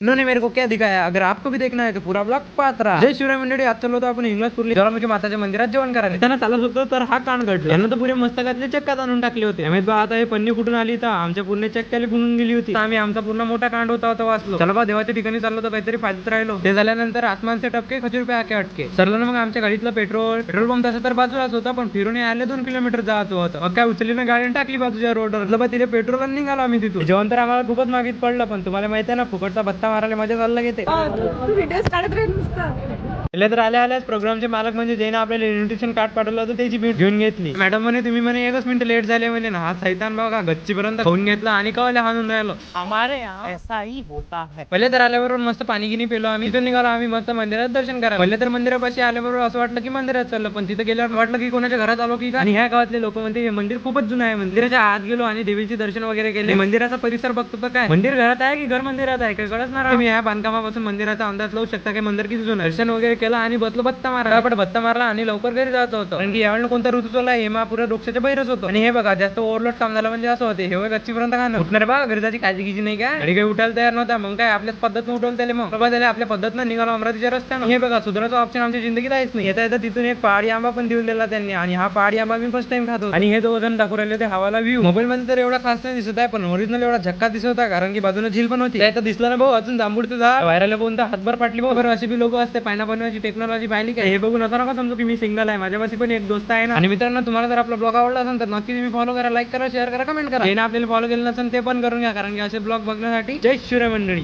इन्होंने मेरे को क्या दिखाया, अगर आपको भी देखना है तो पूरा ब्लॉग पाहत राहा. जय शिवराय मंडळी, आज चाललो होतो आपण इंग्लजपूरला ज्वालामुखी माताच्या मंदिरात जेवण करायला. त्यांना चालत होतं तर हा कान घडला. यांना तर पुरे मस्तकातले चक्कात आणून टाकले होते. आम्ही बा आता हे पन्नी कुठून आली तर आमच्या पूर्ण चक्क्याला गुणून गेली होती. आम्ही आमचा पूर्ण मोठा कांड होता तो वाचलो. चला बा देवाच्या ठिकाणी चाललो तर काहीतरी फायद्यात राहिलो. ते झाल्यानंतर आसमान से टपके खजूर रुपये आके अटके सरलं मग आमच्या गाडीतलं पेट्रोल पंप तसं तर बाजूलाच होता, पण फिरून आले 2 किलोमीटर जायचं होतं. मग काय उचलली ना गाडी टाकली बाजूच्या रोडवर. बा तिथे पेट्रोल निघालो आम्ही तिथून. जेवण तर आम्हाला खूपच मागीत पडलं, पण तुम्हाला माहिती आहे ना फुकटचा बत्ता मारायला मजा चालला घेते. पहिले तर आल्याच प्रोग्रामचे मालक म्हणजे ज्याने आपल्याला इन्व्हिटेशन कार्ड पाठवलं होतं त्याची भेट घेऊन घेतली. मॅडम म्हणे तुम्ही म्हणे 1 मिनिट लेट झाले म्हणे ना. हा सैतान बघा गच्चीपर्यंत खाऊन घेतला आणि कवाले हाणून राहिलो. हमारे यहाँ ऐसा ही होता है. पहिले तर आल्याबरोबर मस्त पाणी गिनी पेलो आम्ही. तिथून निघालो आम्ही मस्त मंदिरात दर्शन करायला. पहिले तर मंदिरापाशी आल्याबरोबर असं वाटलं की मंदिरात चाललं, पण तिथे गेल्यावर वाटलं की कोणाच्या घरात आलो की. आणि ह्या गावातले लोक म्हणते हे मंदिर खूपच जुनं आहे. मंदिराच्या आत गेलो आणि देवीचे दर्शन वगैरे केले. मंदिराचा परिसर बघतो तर काय मंदिर घरात आहे की घर मंदिरात आहे काय कळणार. तुम्ही ह्या बांधकामापासून मंदिराचा अंदाज लावू शकता की मंदिर किती जुनं. दर्शन वगैरे केलं आणि बसलो बत्ता मारला. पण बत्ता मारला आणि लवकर घरी जायचं होतं, कारण की यावेळेला कोणता ऋतू चालला हेमा पुऱ्या डोक्याच्या बाहेरच होतो. आणि हे बघा जास्त ओव्हरलोड काम झालं म्हणजे असं होते. हे गच्चीपर्यंत खाणं उठणार बा घरी जायची काळजी घ्यायची नाही काय. आणि काही उठायला तयार नव्हता. मग काय आपल्याच पद्धतीने उठवलं त्याला. मग बाबा त्याला आपल्या पद्धतीने निघालो अमरावतीच्या रस्त्यानं. हे बघा सुधाराचं ऑप्शन आमच्या जिंदगीत आहेच नाही. येता तिथून एक पहाडी आंबा पण देऊन दिला त्यांनी, आणि हा पहाडी आंबा मी फर्स्ट टाइम खातो. आणि हे 2 जण दाखवून राहिले ते हवाला व्ह्यू. मोबाईल मध्ये तर एवढा खास नाही दिसत आहे, पण ओरिजिनल एवढा झक्का दिसत होता, कारण की बाजूने झील पण होती. त्यात दिसला ना भाऊ अजून जांभूळचं झाड व्हायरल कोण तर हातभर पाटली भाऊ. अशी बी लोक असते पायना बनवायची टेक्नॉलॉजी पाहिली काय. हे बघून आता नका समजू की मी सिंगल आहे. माझ्यापाशी पण एक दोस्त आहे ना. आणि मित्रांनो तुम्हाला जर आपला ब्लॉग आवडला असेल तर नक्की तुम्ही फॉलो करा, लाईक करा, शेअर करा, कमेंट करा. हे ना आपल्याला फॉलो केलं नसेल ते पण करून घ्या, कारण की असे ब्लॉग बघण्यासाठी जय शिवराय मंडळी.